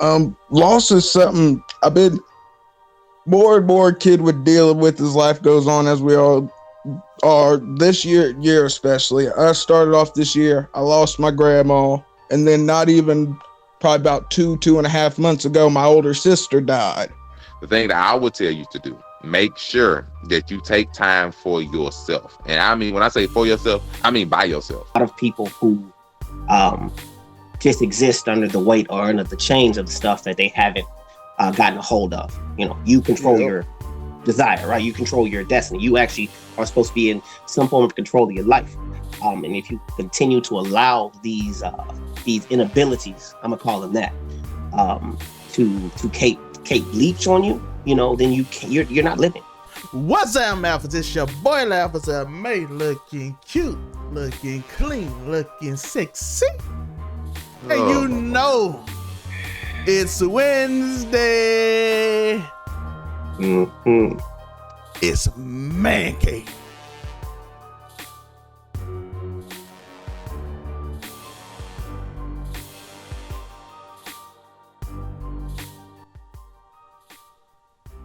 Loss is something I've been more and more kid with dealing with as life goes on, as we all are. This year especially. I started off this year. I lost my grandma, and then not even probably about 2.5 months ago, my older sister died. The thing that I would tell you to do, make sure that you take time for yourself. And I mean, when I say for yourself, I mean by yourself. A lot of people who just exist under the weight or under the chains of the stuff that they haven't gotten a hold of. You know, you control your desire, right? You control your destiny. You actually are supposed to be in some form of control of your life. And if you continue to allow these inabilities, I'm gonna call them that, to cape leech on you, you know, then you're not living. What's up, Malphas? It's your boy Malphas, May, looking cute, looking clean, looking sexy. And you know, it's Wednesday. Mm-hmm. It's Man Cave.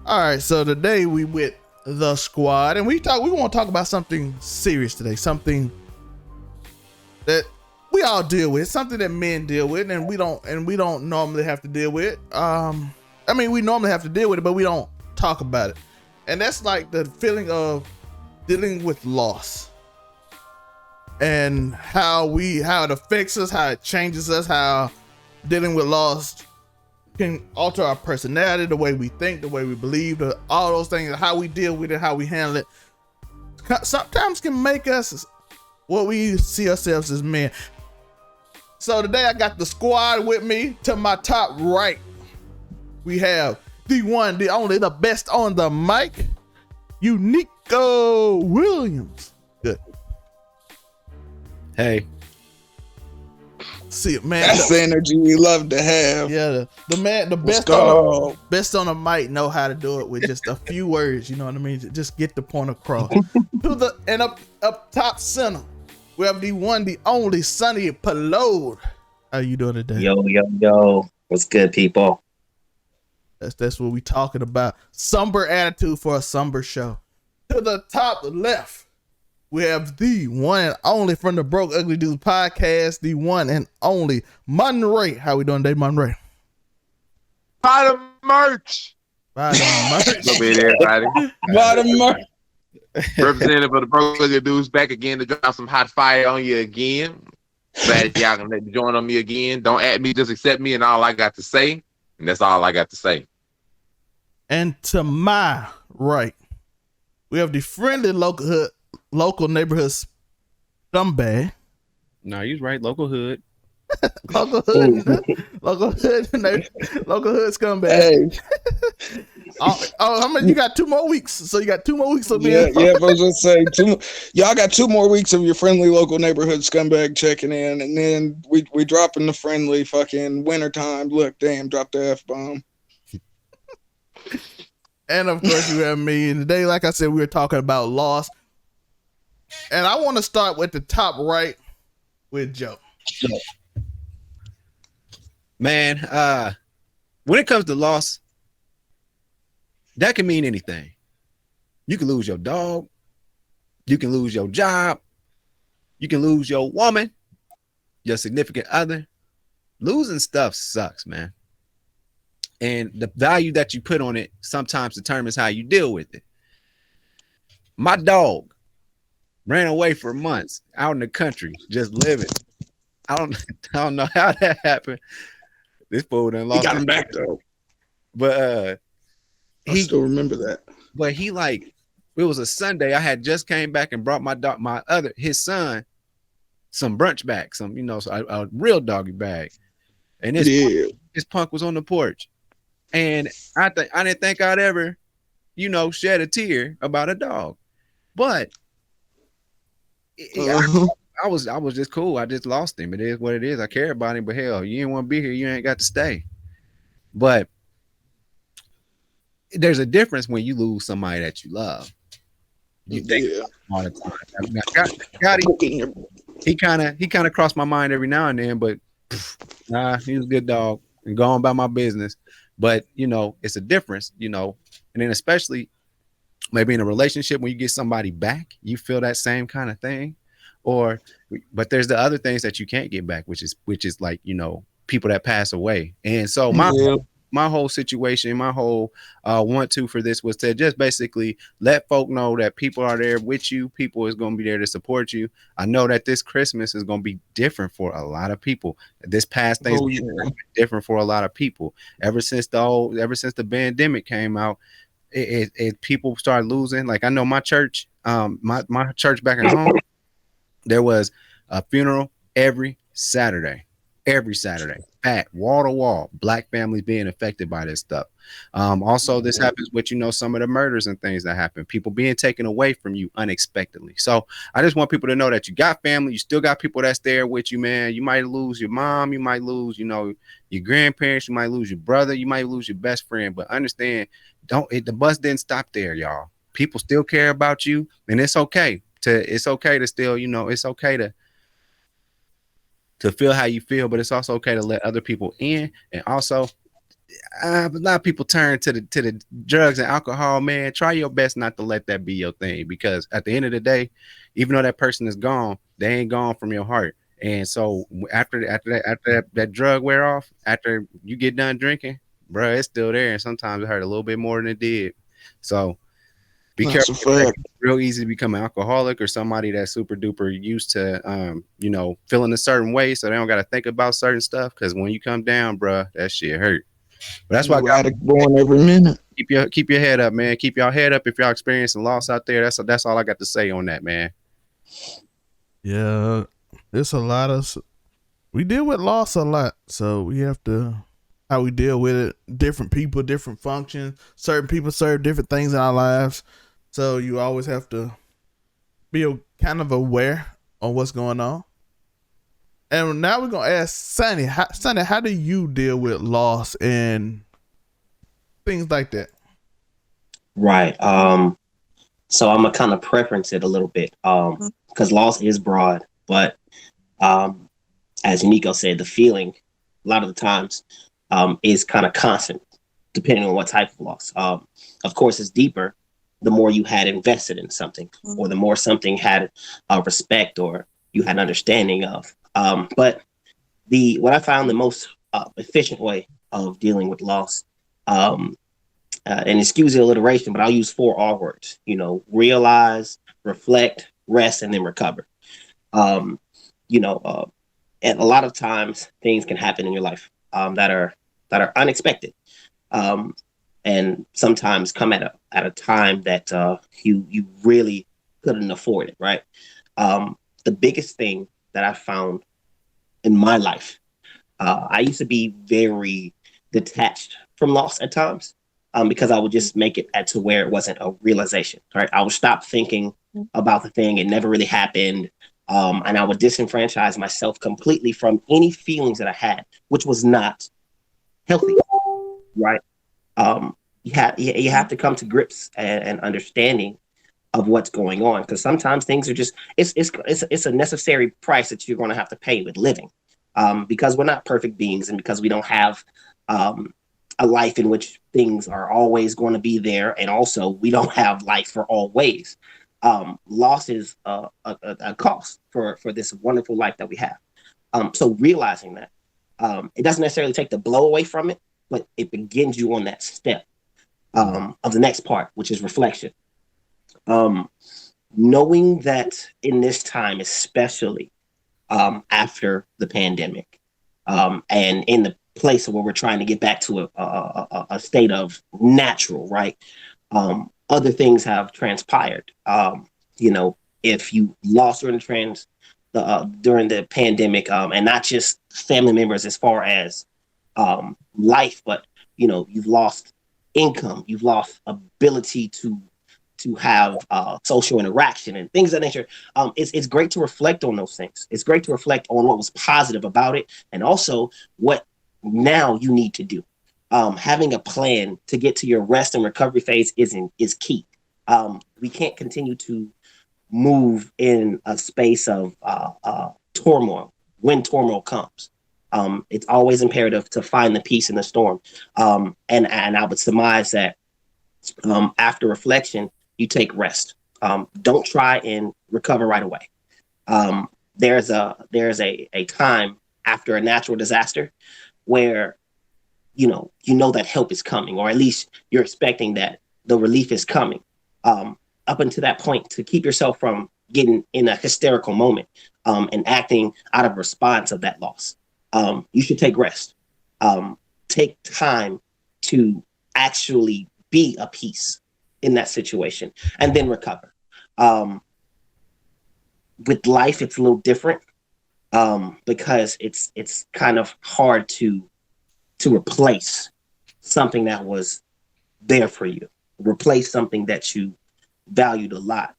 All right, so today we with the squad, and we want to talk about something serious today, something that we all deal with, something that men deal with, and we don't normally have to deal with. I mean, we normally have to deal with it, but we don't talk about it, and that's like the feeling of dealing with loss, and how it affects us, how it changes us, how dealing with loss can alter our personality, the way we think, the way we believe, all those things, how we deal with it, how we handle it. Sometimes can make us what we see ourselves as men. So today I got the squad with me. To my top right, we have the one, the only, the best on the mic, Unico Williams. Good. Hey. See, man, that's the energy we love to have. Yeah, the best on the mic know how to do it with just a few words. You know what I mean? Just get the point across. Up top center, we have the one, the only, Sonny Pelode. How you doing today? Yo, what's good, people? That's what we talking about. Somber attitude for a somber show. To the top left, we have the one and only from the Broke Ugly Dudes podcast, the one and only Montay. How we doing today, Montay? Buy the merch. Buy the merch. Go ahead, everybody. Buy the merch. Representative of the Broke Ugly Dudes back again to drop some hot fire on you again. Glad y'all can let me join on me again. Don't add me, just accept me and all I got to say. And that's all I got to say. And to my right, we have the friendly local neighborhood scumbag. No, you're right. Local hood. local hood scumbag. Hey. How many? You got 2 more weeks, so you got 2 more weeks of being. Yeah. I was just saying, y'all got 2 more weeks of your friendly local neighborhood scumbag checking in, and then we dropping the friendly fucking wintertime. Look, damn, drop the F-bomb. And of course, you have me. And today, like I said, we were talking about loss. And I want to start with the top right with Joe. Man, when it comes to loss, that can mean anything. You can lose your dog. You can lose your job. You can lose your woman, your significant other. Losing stuff sucks, man. And the value that you put on it sometimes determines how you deal with it. My dog ran away for months out in the country, just living. I don't know how that happened. This fool done lost. He got him back though. But I still remember that. But he it was a Sunday. I had just came back and brought his son some brunch back, a real doggy bag. And this punk was on the porch. And I didn't think I'd ever, shed a tear about a dog. But I was just cool. I just lost him. It is what it is. I care about him, but hell, you ain't want to be here. You ain't got to stay. But there's a difference when you lose somebody that you love. You think all the time. He kind of crossed my mind every now and then, but nah, he was a good dog. and go on about my business. But you know, it's a difference, you know, and then especially maybe in a relationship when you get somebody back, you feel that same kind of thing. Or but there's the other things that you can't get back, which is like, you know, people that pass away. And so Yeah. my whole situation, my whole want to for this was to just basically let folk know that people are there with you. People is going to be there to support you. I know that this Christmas is going to be different for a lot of people. This past Oh, Thanksgiving yeah. different for a lot of people. Ever since the pandemic came out, it people started losing. Like I know my church, my church back at home, there was a funeral every Saturday, packed wall to wall. Black families being affected by this stuff. Also, this happens with, you know, some of the murders and things that happen. People being taken away from you unexpectedly. So I just want people to know that you got family. You still got people that's there with you, man. You might lose your mom. You might lose, you know, your grandparents. You might lose your brother. You might lose your best friend. But understand, the bus didn't stop there, y'all. People still care about you, and it's okay to still, you know, it's okay to feel how you feel, but it's also okay to let other people in. And also, a lot of people turn to the drugs and alcohol, man. Try your best not to let that be your thing, because at the end of the day, even though that person is gone, they ain't gone from your heart. And so after that drug wear off, after you get done drinking, bro, it's still there, and sometimes it hurt a little bit more than it did. So be That's careful. a fact. It's real easy to become an alcoholic or somebody that's super duper used to, you know, feeling a certain way, so they don't got to think about certain stuff. Because when you come down, bro, that shit hurt. But that's why I New got addict born every minute. keep your head up, man. Keep y'all head up if y'all experiencing loss out there. That's all I got to say on that, man. Yeah, it's a lot of, we deal with loss a lot, so we have to, how we deal with it. Different people, different functions. Certain people serve different things in our lives, so you always have to be kind of aware on what's going on. And now we're gonna ask Sonny. How do you deal with loss and things like that? Right. So I'm gonna kind of preference it a little bit. Because loss is broad, but as Nico said, the feeling a lot of the times is kind of constant, depending on what type of loss. Of course, it's deeper the more you had invested in something, or the more something had respect, or you had understanding of. But what I found the most efficient way of dealing with loss, and excuse the alliteration, but I'll use 4 R words. You know, realize, reflect, rest, and then recover. You know, and a lot of times things can happen in your life that are unexpected, and sometimes come at a time that you really couldn't afford it. Right. The biggest thing that I found in my life, I used to be very detached from loss at times, because I would just make it to where it wasn't a realization. Right. I would stop thinking about the thing. It never really happened. And I would disenfranchise myself completely from any feelings that I had, which was not healthy. Right. You have to come to grips and understanding of what's going on, because sometimes things are just it's a necessary price that you're going to have to pay with living, because we're not perfect beings, and because we don't have a life in which things are always going to be there, and also we don't have life for always. Loss is a cost for this wonderful life that we have. So realizing that, it doesn't necessarily take the blow away from it, but it begins you on that step of the next part, which is reflection. Knowing that in this time, especially after the pandemic, and in the place where we're trying to get back to a state of natural, right? Other things have transpired. You know, if you lost during the pandemic, and not just family members as far as life, but you know, you've lost income, you've lost ability to have social interaction and things of that nature. It's great to reflect on those things. It's great to reflect on what was positive about it, and also what now you need to do. Having a plan to get to your rest and recovery phase is key. We can't continue to move in a space of turmoil when turmoil comes. It's always imperative to find the peace in the storm. And I would surmise that after reflection, you take rest. Don't try and recover right away. There's a time after a natural disaster where you know that help is coming, or at least you're expecting that the relief is coming. Up until that point, to keep yourself from getting in a hysterical moment and acting out of response of that loss, you should take rest. Take time to actually be a peace in that situation, and then recover. With life, it's a little different because it's kind of hard to replace something that was there for you, replace something that you valued a lot.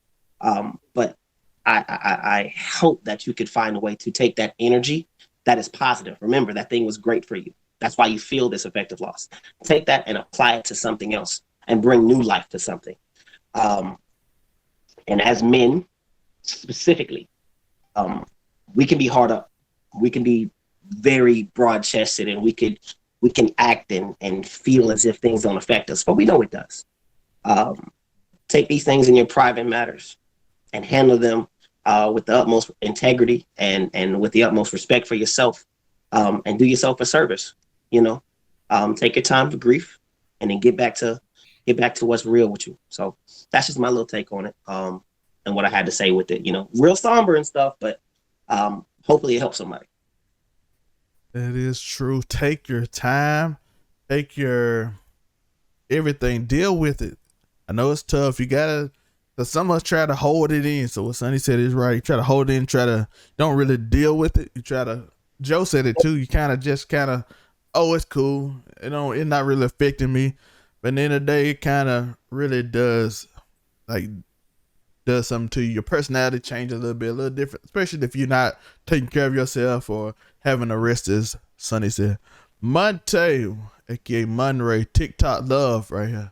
But I hope that you could find a way to take that energy that is positive. Remember, that thing was great for you. That's why you feel this affective loss. Take that and apply it to something else and bring new life to something. And as men, specifically, we can be hard up. We can be very broad chested, and we can act and feel as if things don't affect us, but we know it does. Take these things in your private matters and handle them with the utmost integrity and with the utmost respect for yourself, and do yourself a service. Take your time for grief, and then get back to what's real with you. So that's just my little take on it, and what I had to say with it. Real somber and stuff, but hopefully it helps somebody. That is true. Take your time. Take your everything. Deal with it. I know it's tough. You gotta, because some of us try to hold it in. So what Sonny said is right. You try to hold it in, don't really deal with it. You try to, Joe said it too. You oh, it's cool. It's not really affecting me. But at the end of the day, it kind of really does something to you. Your personality changes a little different, especially if you're not taking care of yourself or having a rest, as Sonny said. Montay, aka Monray, TikTok love right here.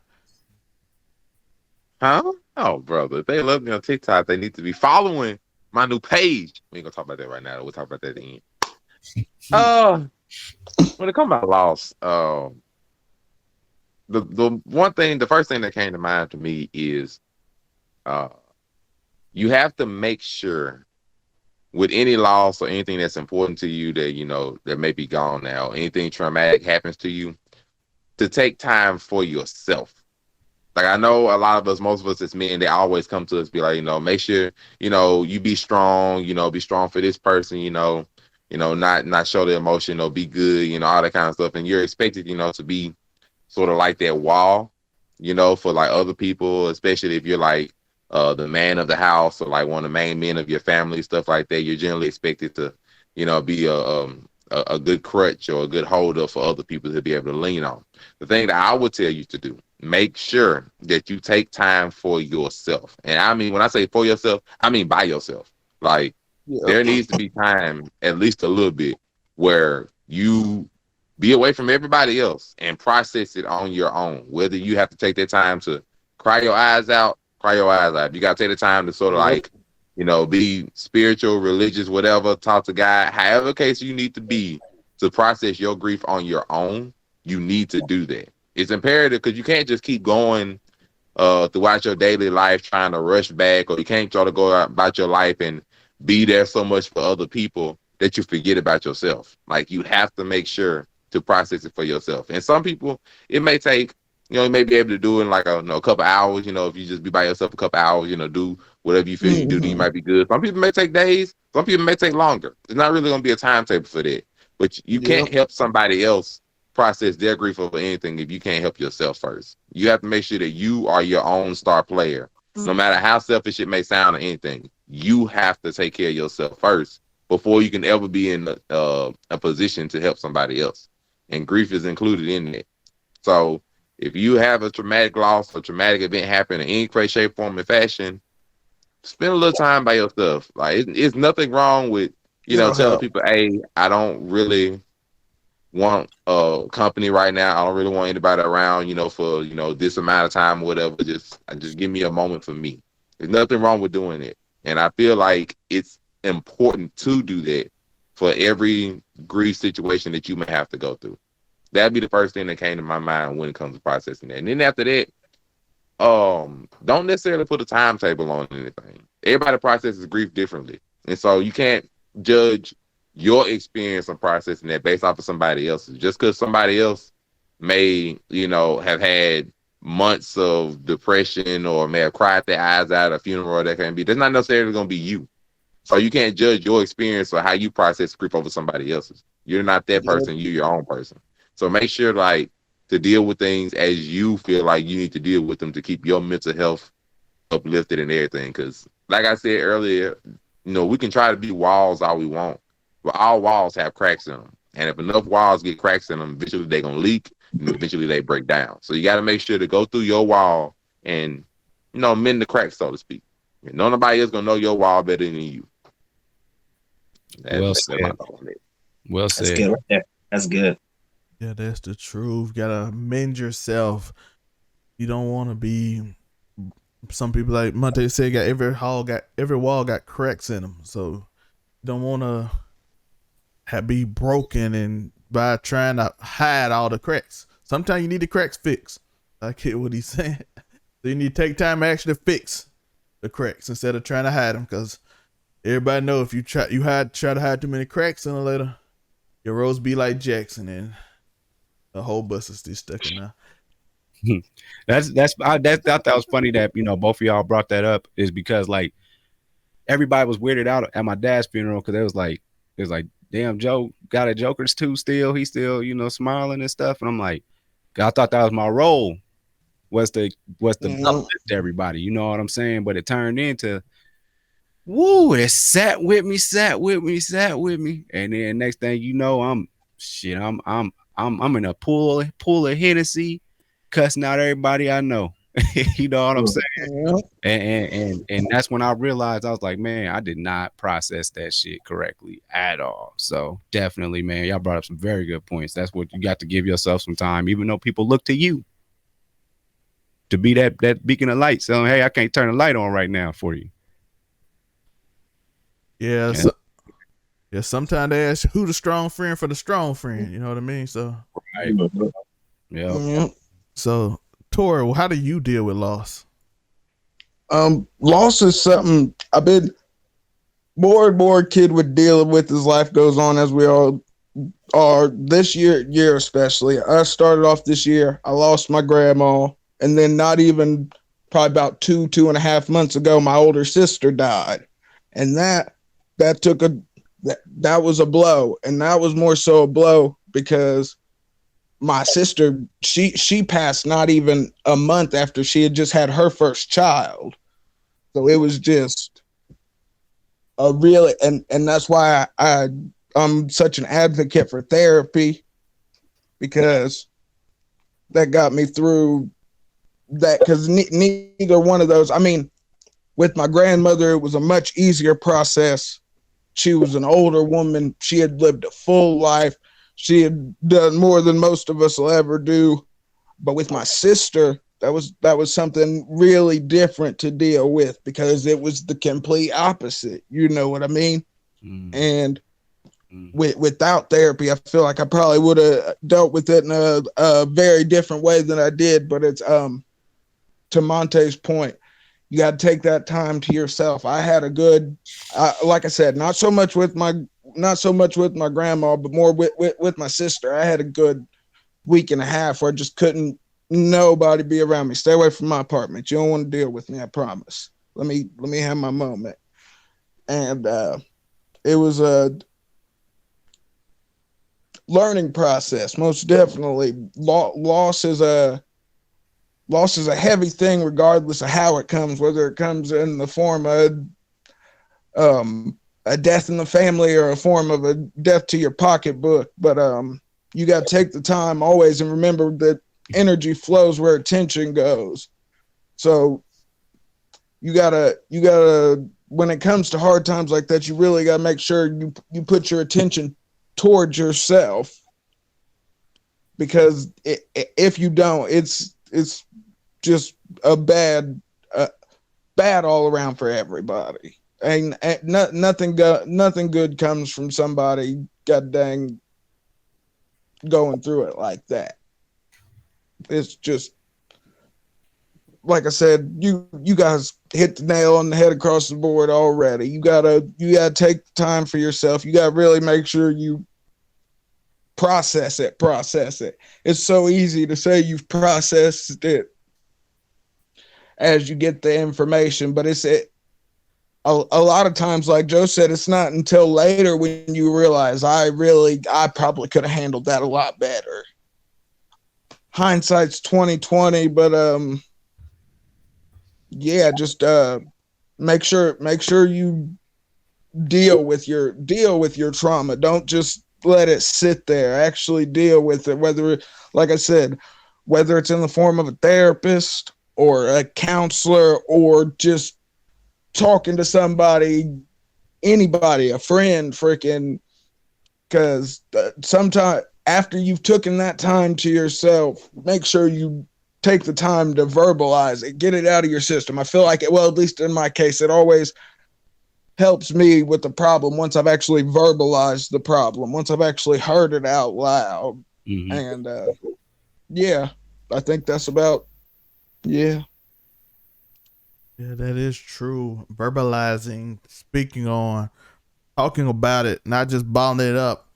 Huh? Oh, brother. If they love me on TikTok, they need to be following my new page. We ain't gonna talk about that right now. We'll talk about that at the end. When it comes to loss, the first thing that came to mind to me is you have to make sure with any loss or anything that's important to you that that may be gone now, anything traumatic happens to you, to take time for yourself. Like, I know a lot of us, most of us as men, they always come to us, be like, make sure, you be strong, be strong for this person, not show the emotion, be good, all that kind of stuff. And you're expected, to be sort of like that wall, for like other people, especially if you're like the man of the house or like one of the main men of your family, stuff like that. You're generally expected to, be a good crutch or a good holder for other people to be able to lean on. The thing that I would tell you to do, make sure that you take time for yourself. And I mean, when I say for yourself, I mean by yourself. Like, there needs to be time, at least a little bit, where you be away from everybody else and process it on your own. Whether you have to take that time to cry your eyes out. You got to take the time to sort of like, be spiritual, religious, whatever, talk to God, however case you need to be to process your grief on your own. You need to do that. It's imperative, because you can't just keep going throughout your daily life trying to rush back, or you can't try to go about your life and be there so much for other people that you forget about yourself. Like, you have to make sure to process it for yourself. And some people, it may take, you may be able to do it in like a couple hours, if you just be by yourself a couple hours, do whatever you feel you do, you might be good. Some people may take days, some people may take longer. It's not really going to be a timetable for that. But you can't help somebody else process their grief over anything if you can't help yourself first. You have to make sure that you are your own star player. No matter how selfish it may sound or anything, you have to take care of yourself first before you can ever be in a position to help somebody else. And grief is included in that. So if you have a traumatic loss or traumatic event happen in any way, shape, form, and fashion, spend a little time by yourself. Like, it's nothing wrong with, telling people, hey, I don't really want company right now. I don't really want anybody around, for, this amount of time or whatever. Just give me a moment for me. There's nothing wrong with doing it. And I feel like it's important to do that for every grief situation that you may have to go through. That'd be the first thing that came to my mind when it comes to processing that. And then after that, don't necessarily put a timetable on anything. Everybody processes grief differently. And so you can't judge your experience on processing that based off of somebody else's. Just because somebody else may, have had months of depression or may have cried their eyes out at a funeral or that can be, that's not necessarily going to be you. So you can't judge your experience or how you process grief over somebody else's. You're not that person, you're your own person. So make sure to deal with things as you feel like you need to deal with them to keep your mental health uplifted and everything. Because like I said earlier, we can try to be walls all we want, but all walls have cracks in them. And if enough walls get cracks in them, eventually they're going to leak and eventually they break down. So you got to make sure to go through your wall and, mend the cracks, so to speak. Nobody else going to know your wall better than you. Well said. Well said. That's good right there. That's good. Yeah, that's the truth. Gotta mend yourself. You don't want to be. Some people, like Montay said, every wall got cracks in them. So you don't want to be broken and by trying to hide all the cracks. Sometimes you need the cracks fixed. I get what he's saying. So you need to take time to actually fix the cracks instead of trying to hide them, because everybody know if you try to hide too many cracks, sooner or later your roads be like Jackson and the whole bus is still stuck in there. I thought that was funny that both of y'all brought that up, is because like everybody was weirded out at my dad's funeral because it was like damn, Joe got a Joker's too still. He's still smiling and stuff, and I'm like, I thought that was my role was to uplift everybody. You know what I'm saying? But it turned into, woo, it sat with me, and then next thing you know, I'm in a pool of Hennessy, cussing out everybody I know. You know what I'm saying? And that's when I realized, I was like, man, I did not process that shit correctly at all. So definitely, man, y'all brought up some very good points. That's what you got to give yourself some time, even though people look to you to be that beacon of light. So hey, I can't turn the light on right now for you. Yeah. Sometimes they ask who the strong friend for the strong friend. You know what I mean? So right. Yeah. So Tori, how do you deal with loss? Loss is something I've been more and more kid with dealing with as life goes on, as we all are this year especially. I started off this year, I lost my grandma, and then not even probably about 2.5 months ago, my older sister died. And that was a blow. And that was more so a blow because my sister, she passed not even a month after she had just had her first child. So it was just a really, and that's why I'm such an advocate for therapy, because that got me through that, because neither one of those, I mean, with my grandmother, it was a much easier process. She was an older woman. She had lived a full life. She had done more than most of us will ever do. But with my sister, that was something really different to deal with, because it was the complete opposite. You know what I mean? And without therapy, I feel like I probably would have dealt with it in a very different way than I did. But it's to Montay's point, you got to take that time to yourself. I had a good, like I said, not so much with my grandma, but more with my sister. I had a good week and a half where I just couldn't nobody be around me. Stay away from my apartment. You don't want to deal with me, I promise. Let me have my moment. And it was a learning process, most definitely. Loss is a heavy thing, regardless of how it comes, whether it comes in the form of a death in the family or a form of a death to your pocketbook. But you got to take the time always and remember that energy flows where attention goes. So you gotta when it comes to hard times like that, you really gotta make sure you put your attention towards yourself, because if you don't, it's just a bad all around for everybody. nothing good comes from somebody god dang going through it like that. It's just like I said, you guys hit the nail on the head across the board already. You gotta take time for yourself. You gotta really make sure you process it. It's so easy to say you've processed it as you get the information, but a lot of times, like Joe said, it's not until later when you realize I probably could have handled that a lot better. Hindsight's 20/20, but yeah, just make sure you deal with your trauma. Don't just let it sit there. Actually deal with it, whether, like I said, whether it's in the form of a therapist or a counselor or just talking to somebody, anybody, a friend, freaking, because sometimes after you've taken that time to yourself, make sure you take the time to verbalize it, get it out of your system. I feel like it, well, at least in my case, it always helps me with the problem once I've actually verbalized the problem, once I've actually heard it out loud. Mm-hmm. And yeah, I think that's about, yeah. Yeah, that is true. Verbalizing, speaking on, talking about it, not just bottling it up.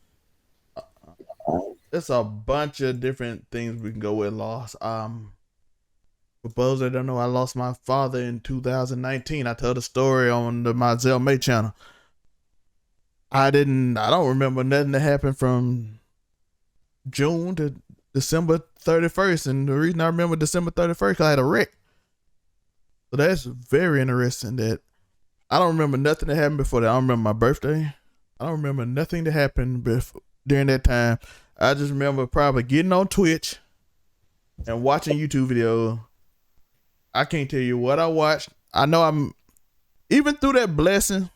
There's a bunch of different things we can go with loss. For those that don't know, I lost my father in 2019. I tell the story on my Zell May channel. I don't remember nothing that happened from June to December 31st. And the reason I remember December 31st, I had a wreck. So that's very interesting that I don't remember nothing that happened before that. I don't remember my birthday. I don't remember nothing that happened during that time. I just remember probably getting on Twitch and watching YouTube videos. I can't tell you what I watched. I know even through that blessing,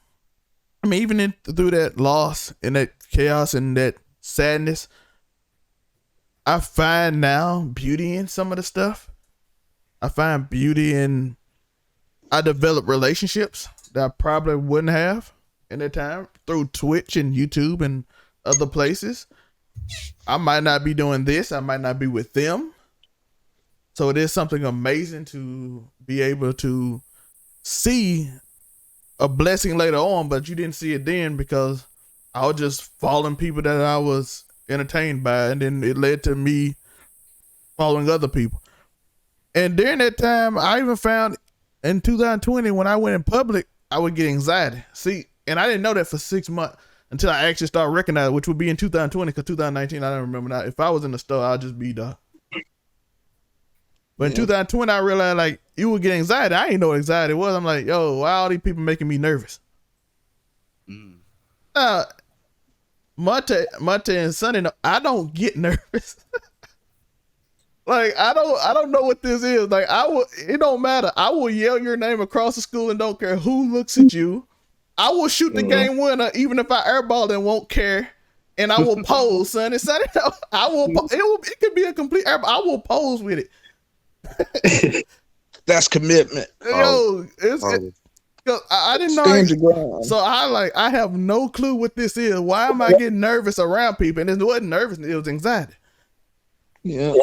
through that loss and that chaos and that sadness, I find now beauty in some of the stuff. I find beauty in, I develop relationships that I probably wouldn't have in that time through Twitch and YouTube and other places. I might not be doing this. I might not be with them. So it is something amazing to be able to see a blessing later on, but you didn't see it then because I was just following people that I was entertained by, and then it led to me following other people. And during that time, I even found in 2020, when I went in public, I would get anxiety. See, and I didn't know that for 6 months until I actually started recognizing, which would be in 2020, because 2019, I don't remember now. If I was in the store, I'd just be the. But in 2020, I realized, like, you would get anxiety. I didn't know what anxiety was. I'm like, yo, why are all these people making me nervous? Montay and Sonny, I don't get nervous. Like, I don't know what this is. Like, it don't matter. I will yell your name across the school and don't care who looks at you. I will shoot the game winner even if I airball and won't care. And I will pose, son. It's Sonny. It could be a complete airball. I will pose with it. That's commitment. Yo, I didn't know. Stand your ground. So I have no clue what this is. Why am I getting nervous around people? And it wasn't nervous, it was anxiety. Yeah.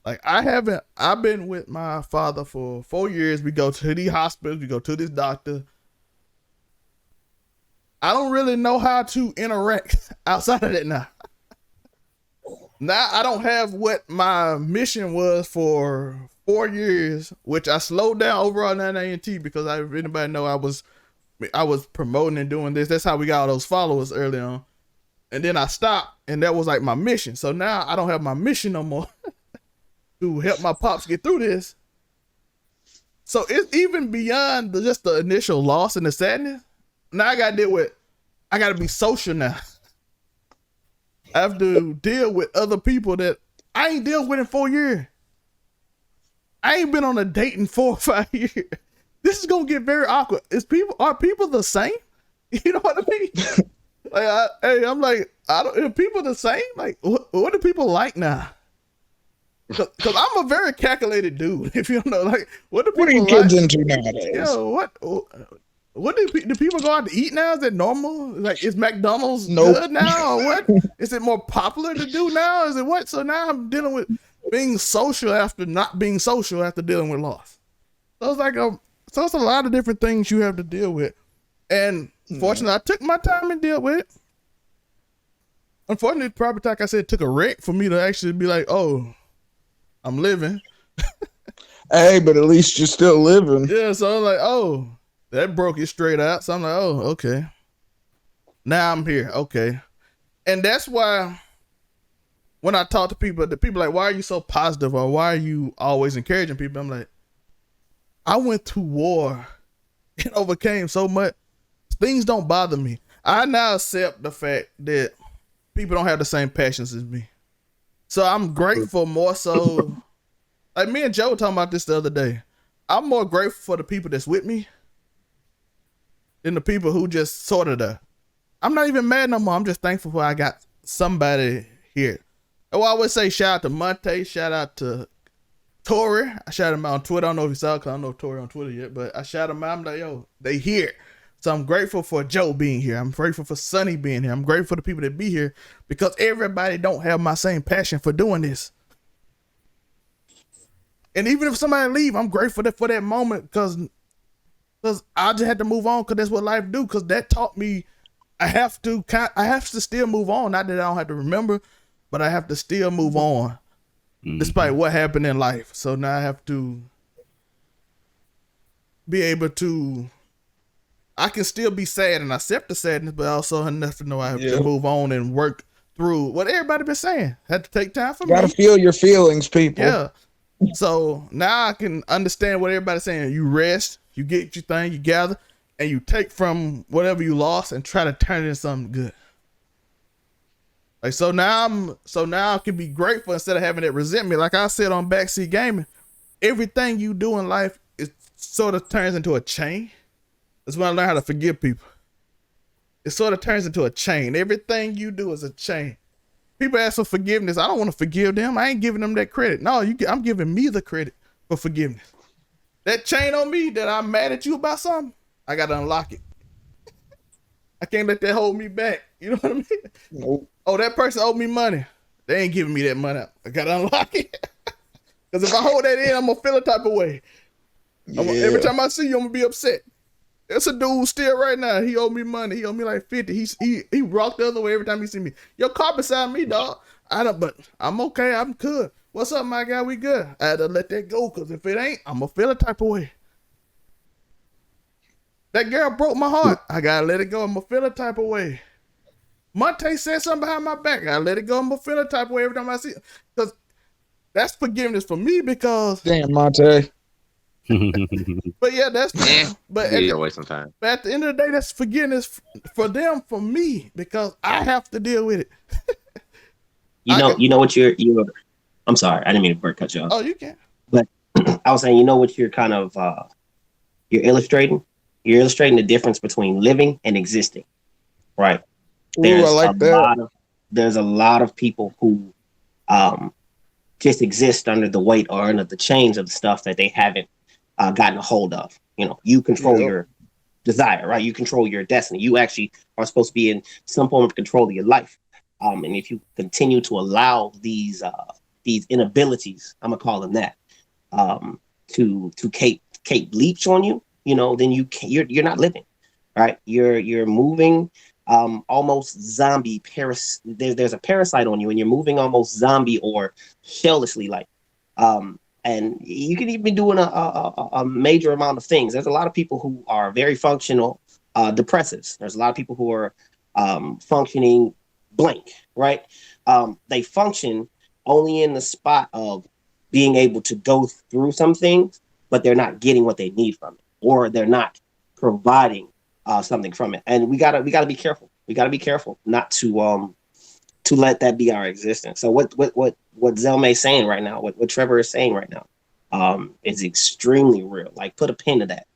Like I've been with my father for 4 years. We go to the hospitals, we go to this doctor. I don't really know how to interact outside of that now. Now I don't have what my mission was for 4 years, which I slowed down overall in ANT because if anybody know I was promoting and doing this. That's how we got all those followers early on. And then I stopped, and that was like my mission. So now I don't have my mission no more to help my pops get through this. So it's even beyond just the initial loss and the sadness. Now I got to be social now. I have to deal with other people that I ain't dealt with in 4 years. I ain't been on a date in 4 or 5 years. This is gonna get very awkward. Are people the same? You know what I mean? Are people the same? Like, what do people like now? Cause I'm a very calculated dude. If you don't know, like, what do people What are you kids into nowadays? Yo, What do people go out to eat now? Is it normal? Like, is McDonald's Nope. good now, or what? Is it more popular to do now? Is it what? So now I'm dealing with being social after not being social after dealing with loss. So it's like so it's a lot of different things you have to deal with. And fortunately, I took my time and deal with it. Unfortunately, probably like I said, it took a wreck for me to actually be like, oh, I'm living. Hey, but at least you're still living. Yeah, so I'm like, oh, that broke it straight out. So I'm like, oh, okay. Now I'm here. Okay. And that's why when I talk to people, the people are like, why are you so positive, or why are you always encouraging people? I'm like, I went through war and overcame so much. Things don't bother me. I now accept the fact that people don't have the same passions as me. So I'm grateful more so. Like me and Joe were talking about this the other day. I'm more grateful for the people that's with me than the people who just sort of I'm not even mad no more. I'm just thankful for I got somebody here. I always say shout out to Montay, shout out to Tori. I shout him out on Twitter. I don't know if he saw it because I don't know Tori on Twitter yet, but I shout him out. I'm like, yo, they here. So I'm grateful for Joe being here. I'm grateful for Sonny being here. I'm grateful for the people that be here because everybody don't have my same passion for doing this. And even if somebody leave, I'm grateful for that moment because I just had to move on because that's what life do. Because that taught me I have to still move on. Not that I don't have to remember, but I have to still move on despite what happened in life. So now I have to be able to. I can still be sad and accept the sadness, but also enough to know I have to move on and work through what everybody been saying. Had to take time for me. Gotta feel your feelings, people. Yeah. So now I can understand what everybody's saying. You rest, you get your thing, you gather, and you take from whatever you lost and try to turn it into something good. Like so now I can be grateful instead of having that resentment. Like I said on Backseat Gaming, everything you do in life it sort of turns into a chain. That's when I learned how to forgive people. It sort of turns into a chain. Everything you do is a chain. People ask for forgiveness. I don't want to forgive them. I ain't giving them that credit. No, I'm giving me the credit for forgiveness. That chain on me that I'm mad at you about something, I got to unlock it. I can't let that hold me back. You know what I mean? Nope. Oh, that person owed me money. They ain't giving me that money. I got to unlock it. Because if I hold that in, I'm going to feel a type of way. Yeah. Every time I see you, I'm going to be upset. There's a dude still right now. He owe me money. He owe me like 50. He rocked the other way every time he see me. Your car beside me, dog. But I'm okay. I'm good. What's up, my guy? We good. I had to let that go because if it ain't, I'm going to feel a type of way. That girl broke my heart. I got to let it go. I'm going to feel a type of way. Montay said something behind my back. I got to let it go. I'm going to feel a type of way every time I see it. Because that's forgiveness for me because. Damn, Montay. But yeah, that's but at the end of the day, that's forgiveness for them, for me, because I have to deal with it. You know what you're. I'm sorry, I didn't mean to cut you off. Oh, you can. But I was saying, you know what you're kind of you're illustrating. You're illustrating the difference between living and existing, right? Ooh, I like that. There's a lot of people who just exist under the weight or under the chains of the stuff that they haven't gotten a hold of. You know, you control your desire, right? You control your destiny. You actually are supposed to be in some form of control of your life. And if you continue to allow these inabilities, I'm gonna call them that, to cape leech on you, you know, then you're not living, right? You're moving almost zombie there's a parasite on you, and you're moving almost zombie or shellishly, like. And you can even be doing a major amount of things. There's a lot of people who are very functional depressives. There's a lot of people who are functioning blank, right? They function only in the spot of being able to go through some things, but they're not getting what they need from it, or they're not providing something from it. And we gotta be careful. We gotta be careful not to let that be our existence. So what Zelmay's saying right now, what Trevor is saying right now, is extremely real. Like, put a pin to that.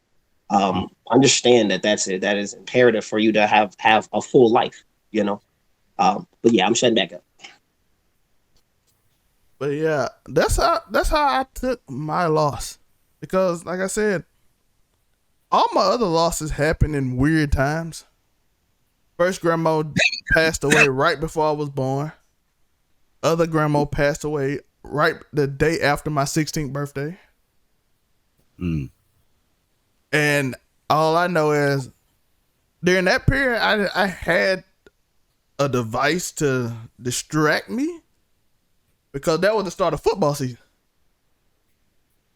Understand that that is imperative for you to have a full life, you know. But yeah, I'm shutting back up. But yeah, that's how I took my loss, because like I said, all my other losses happened in weird times. First grandma passed away right before I was born. Other grandma passed away right the day after my 16th birthday. And all I know is during that period, I had a device to distract me because that was the start of football season.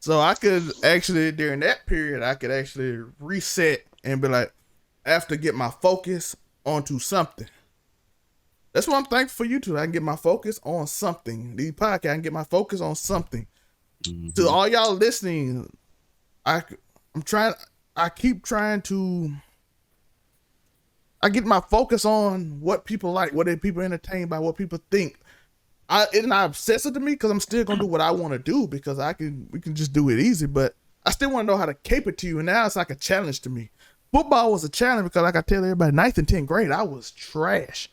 So I could actually, during that period, I could actually reset and be like, I have to get my focus onto something. That's what I'm thankful for you two. I can get my focus on something. These podcasts, I can get my focus on something. To all y'all listening, I keep trying to, I get my focus on what people like, what people entertained by, what people think. It's not obsessive to me because I'm still gonna do what I want to do because we can just do it easy, but I still want to know how to caper to you, and now it's like a challenge to me. Football was a challenge because, like I tell everybody, 9th and 10th grade, I was trash.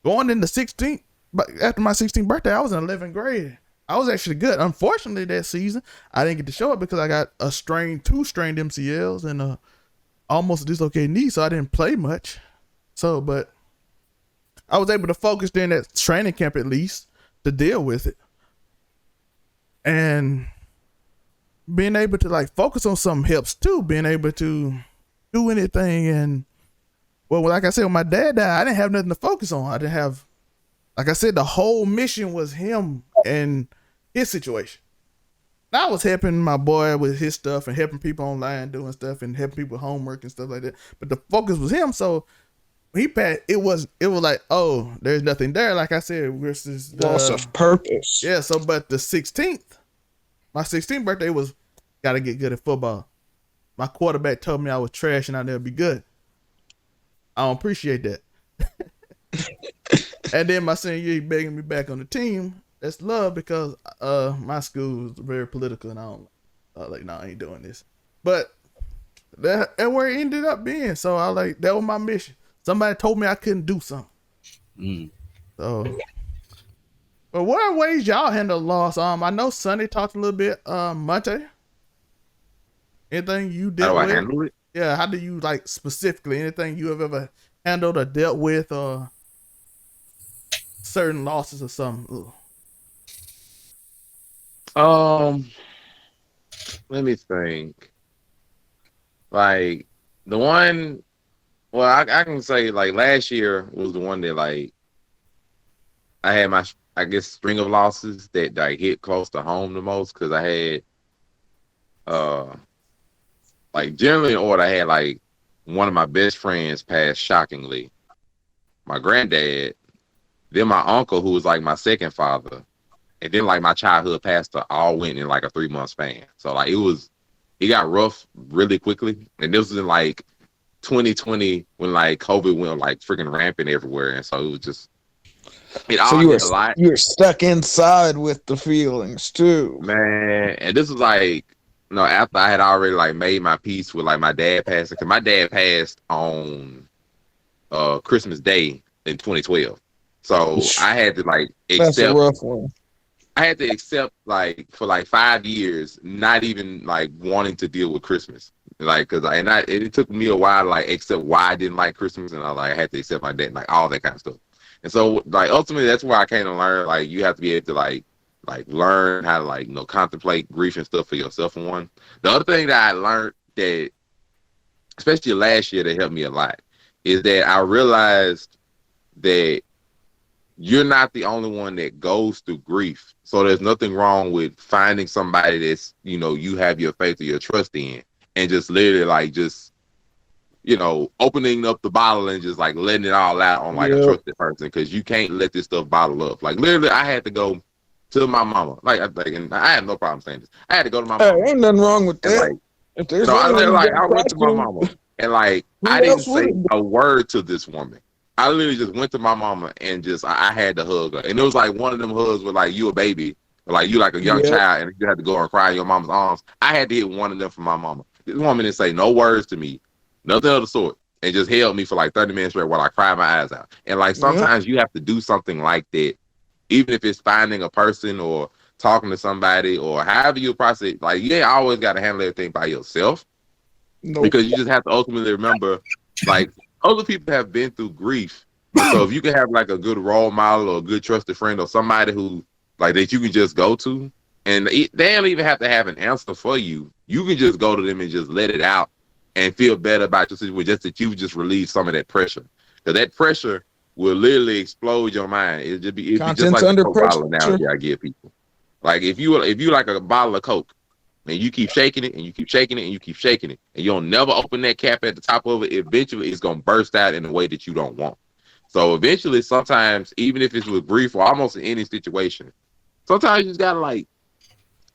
Going into 16th, but after my 16th birthday, I was in 11th grade. I was actually good. Unfortunately, that season, I didn't get to show it because I got two strained MCLs and almost a dislocated knee, so I didn't play much. So, but I was able to focus during that training camp at least to deal with it. And being able to like focus on something helps too. Being able to do anything. And well, like I said, when my dad died, I didn't have nothing to focus on. I didn't have, like I said, the whole mission was him and his situation. I was helping my boy with his stuff and helping people online doing stuff and helping people with homework and stuff like that. But the focus was him. So he passed, it was like, oh, there's nothing there. Like I said, versus Loss of purpose. Yeah. So, but the 16th, my 16th birthday was got to get good at football. My quarterback told me I was trash and I'd never be good. I don't appreciate that. And then my senior year, he begging me back on the team. That's love because my school was very political and I was like, no, I ain't doing this. But that's where it ended up being. So I like, that was my mission. Somebody told me I couldn't do something. So, but what are ways y'all handle loss? I know Sonny talked a little bit. Montay, anything you did? How do I handle it? Yeah, how do you like specifically anything you have ever handled or dealt with or certain losses or something? Let me think. Like the one, well, I can say like last year was the one that like I had my, I guess, string of losses that like hit close to home the most because I had like generally in order, I had like one of my best friends pass shockingly, my granddad, then my uncle who was like my second father, and then like my childhood pastor all went in like a 3-month span. So like it got rough really quickly, and this was in like 2020 when like COVID went like freaking rampant everywhere, and so it was just so you were stuck inside with the feelings too, man. And this was like, you know, after I had already like made my peace with like my dad passing, because my dad passed on Christmas Day in 2012, so I had to like accept. That's a rough one. I had to accept like for like 5 years, not even like wanting to deal with Christmas, like it took me a while to like accept why I didn't like Christmas, and I had to accept my dad, like all that kind of stuff. And so like ultimately that's where I came to learn like you have to be able to like learn how to like, you know, contemplate grief and stuff for yourself. And one, the other thing that I learned that, especially last year, that helped me a lot, is that I realized that you're not the only one that goes through grief. So there's nothing wrong with finding somebody that's, you know, you have your faith or your trust in, and just literally like just, you know, opening up the bottle and just like letting it all out on like a trusted person, because you can't let this stuff bottle up. Like literally, I had to go to my mama. And I had no problem saying this. I had to go to my mama. Ain't nothing wrong with that. Like, if there's I went to my mama, and like I didn't say a word to this woman. I literally just went to my mama and just I had to hug her. And it was like one of them hugs where like you a baby, or like you like a young child, and you had to go and cry in your mama's arms. I had to hit one of them for my mama. This woman didn't say no words to me, nothing of the sort, and just held me for like 30 minutes straight while I cried my eyes out. And like sometimes you have to do something like that, even if it's finding a person or talking to somebody or however you process. Like you ain't always got to handle everything by yourself. Nope. because you just have to ultimately remember, like, other people have been through grief. So if you can have like a good role model or a good trusted friend or somebody who like that you can just go to, and they don't even have to have an answer for you. You can just go to them and just let it out and feel better about your situation, just that you just relieve some of that pressure. Because that pressure will literally explode your mind. It'd be just Contents like under the Coke pressure. bottle analogy I give people. Like if you like a bottle of Coke and you keep shaking it and you keep shaking it and you keep shaking it and you don't never open that cap at the top of it, eventually it's gonna burst out in a way that you don't want. So eventually, sometimes, even if it's with grief or almost in any situation, sometimes you just gotta like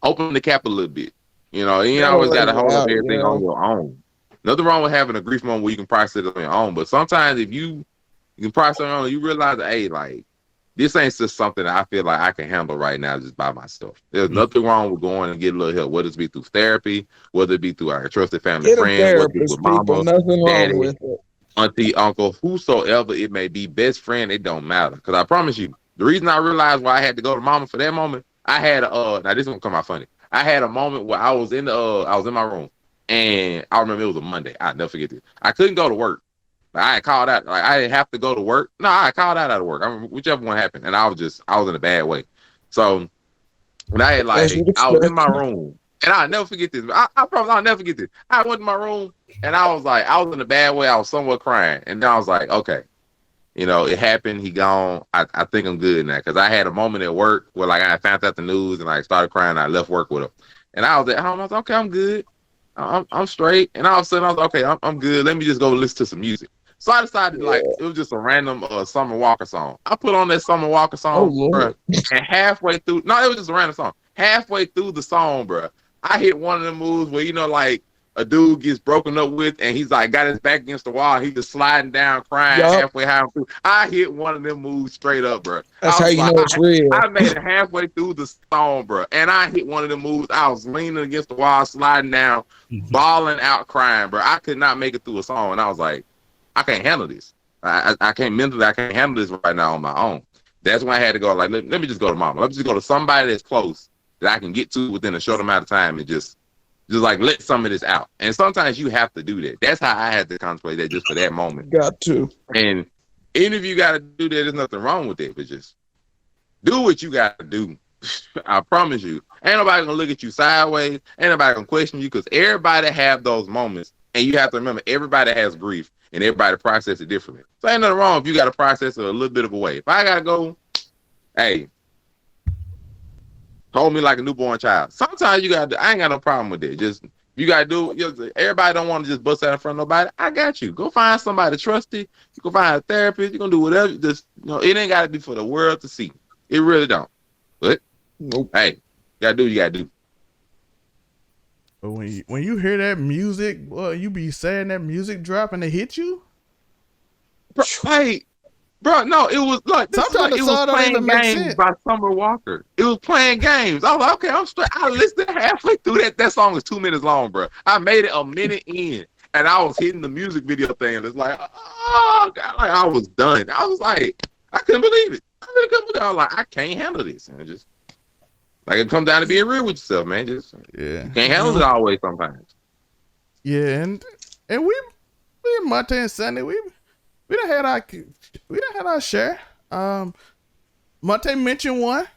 open the cap a little bit. You know, you ain't always gotta hold up everything on your own. Nothing wrong with having a grief moment where you can process it on your own. But sometimes if you can process it on your own, you realize that, hey, like, this ain't just something that I feel like I can handle right now just by myself. There's nothing wrong with going and getting a little help, whether it be through therapy, whether it be through our trusted family Get a friends, whether it be therapist, with mama, people. Nothing daddy, wrong with it. auntie, uncle, whosoever it may be, best friend, it don't matter. Because I promise you, the reason I realized why I had to go to mama for that moment, I had now this one come out funny. I had a moment where I was in my room, and I remember it was a Monday. I'll never forget this. I couldn't go to work. I had called out, like I didn't have to go to work. No, I called out of work. I remember whichever one happened, and I was in a bad way. So when I had like, I was in my room, and I'll never forget this. I promise I'll never forget this. I went in my room, and I was in a bad way. I was somewhat crying, and then I was like, okay, you know, it happened. He gone. I think I'm good now, because I had a moment at work where like I found out the news and I started crying. I left work with him, and I was at home. I was like, okay, I'm good. I'm straight. And all of a sudden I was like, okay, I'm good. Let me just go listen to some music. So I decided, like, it was just a random Summer Walker song. I put on that Summer Walker song, bro, and halfway through, no, it was just a random song. Halfway through the song, bro, I hit one of the moves where, you know, like, a dude gets broken up with, and he's, like, got his back against the wall. He just sliding down, crying halfway through. I hit one of them moves straight up, bro. That's how you know it's real. I made it halfway through the song, bro, and I hit one of them moves. I was leaning against the wall, sliding down, bawling out, crying, bro. I could not make it through a song, and I was like, I can't handle this. I can't mentally. I can't handle this right now on my own. That's when I had to go. Like, let me just go to mama. Let me just go to somebody that's close that I can get to within a short amount of time and just like let some of this out. And sometimes you have to do that. That's how I had to contemplate that just for that moment. Got to. And even if you got to do that, there's nothing wrong with it. But just do what you got to do. I promise you. Ain't nobody gonna look at you sideways. Ain't nobody gonna question you, because everybody have those moments. And you have to remember, everybody has grief. And everybody process it differently. So ain't nothing wrong if you got to process it a little bit of a way. If I got to go, hey, hold me like a newborn child. Sometimes you got to, I ain't got no problem with that. Just, you got to do, everybody don't want to just bust out in front of nobody. I got you. Go find somebody trusted. You can find a therapist. You're going to do whatever. Just, you know, it ain't got to be for the world to see. It really don't. But, hey, you got to do what you got to do. But when you hear that music, well, you be saying that music drop and it hit you. Hey, bro, no, it was like sometimes it was playing games by Summer Walker. It was playing games. I was like, okay, I'm straight. I listened halfway through that. That song is 2 minutes long, bro. I made it a minute in, and I was hitting the music video thing. It's like, oh God, like I was done. I was like, I couldn't believe it. I was like, I can't handle this, and just. Like, it comes down to being real with yourself, man. Just you can't handle it always sometimes. Yeah, and we and Montay and Sunday, we done had our share. Montay mentioned one.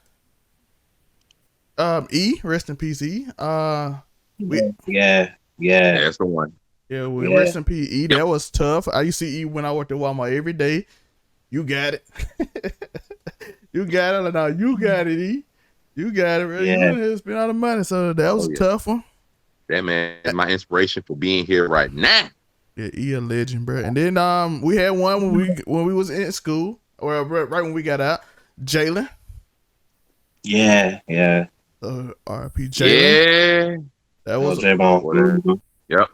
E, rest in peace, E. Yeah. That's the one. Yeah, rest in peace, E. That was tough. I used to see E when I worked at Walmart every day. You got it. You got it. No, you got it, E. You got it, right? Yeah. You spent all the money, so that was a tough one. That man is my inspiration for being here right now. Yeah, E a legend, bro. And then we had one when we was in school, or right when we got out. Jalen. Yeah. RP Jalen. Yeah. That was J-Bone. Yep.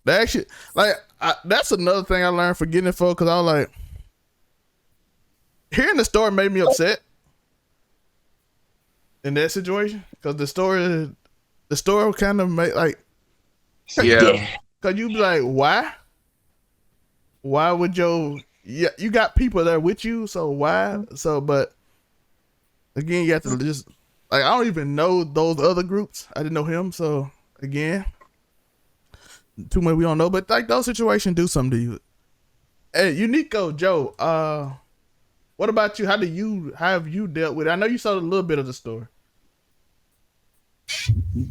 That actually, like, that's another thing I learned for getting it for, because I was like, hearing the story made me upset. In that situation, because the story kind of made like, yeah, because you be like, why would you got people there with you, so why? So, but again, you have to just like, I don't even know those other groups. I didn't know him, so again, too much we don't know, but like those situations do something to you. Hey, Unico, Joe, what about you? How have you dealt with it? I know you saw a little bit of the story.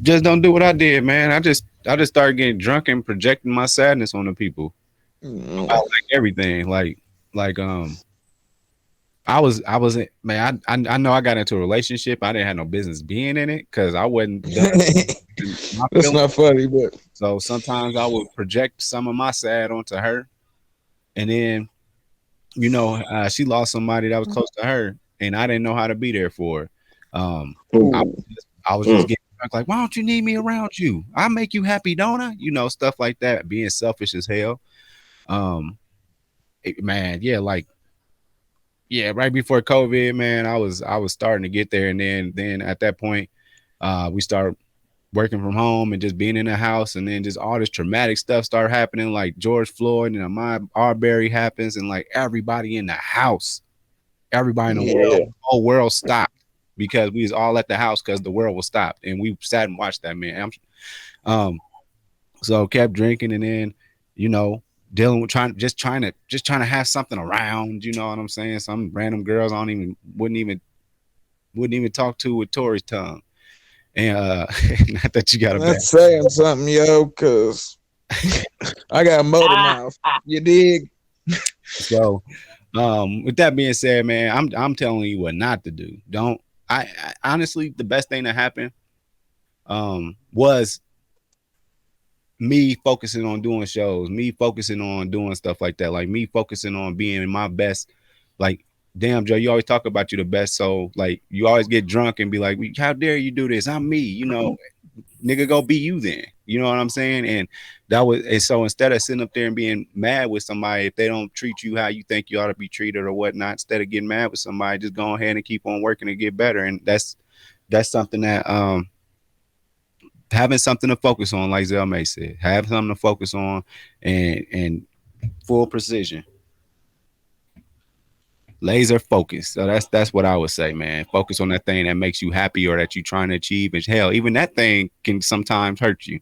Just don't do what I did, man. I just started getting drunk and projecting my sadness on the people. About like everything. Like I was man, I know I got into a relationship. I didn't have no business being in it because I wasn't done. That's not funny, but so sometimes I would project some of my sad onto her. And then, you know, she lost somebody that was close to her, and I didn't know how to be there for her. I was just getting like, why don't you need me around you? I make you happy, don't I? You know, stuff like that, being selfish as hell. Man, yeah, like, yeah, right before COVID, man, I was starting to get there, and then at that point, we started working from home and just being in the house, and then just all this traumatic stuff started happening, like George Floyd and Ahmaud Arbery happens, and like everybody in the house, everybody in the whole world stopped because we was all at the house because the world was stopped, and we sat and watched that, man. So kept drinking, and then, you know, dealing with trying to have something around, you know what I'm saying? Some random girls I wouldn't even talk to with Tori's tongue. And not that you got a that's saying something, yo, cause I got a motor mouth. You dig? So with that being said, man, I'm telling you what not to do. Don't I honestly, the best thing that happened was me focusing on doing shows, me focusing on doing stuff like that, like me focusing on being my best. Like, damn, Joe, you always talk about you the best, so like you always get drunk and be like, how dare you do this? I'm me, you know. Nigga, go be you then. You know what I'm saying? And so instead of sitting up there and being mad with somebody if they don't treat you how you think you ought to be treated or whatnot, instead of getting mad with somebody, just go ahead and keep on working to get better. And that's something that having something to focus on, like Zell May said, have something to focus on, and full precision, laser focus. So that's what I would say, man. Focus on that thing that makes you happy or that you're trying to achieve. And hell, even that thing can sometimes hurt you.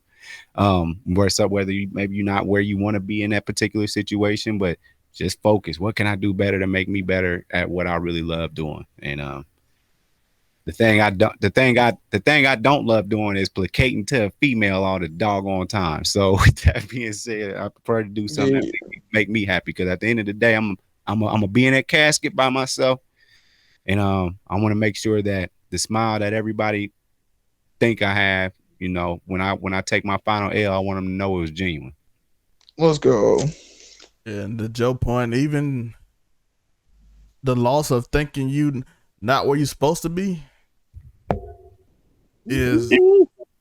Whether maybe you're not where you want to be in that particular situation, but just focus. What can I do better to make me better at what I really love doing? And the thing I don't love doing is placating to a female all the doggone time. So with that being said, I prefer to do something that make me happy, because at the end of the day, I'm gonna be in that casket by myself, and I want to make sure that the smile that everybody think I have, you know, when I take my final L, I want them to know it was genuine. Let's go. And the Joe point, even the loss of thinking you not where you're supposed to be is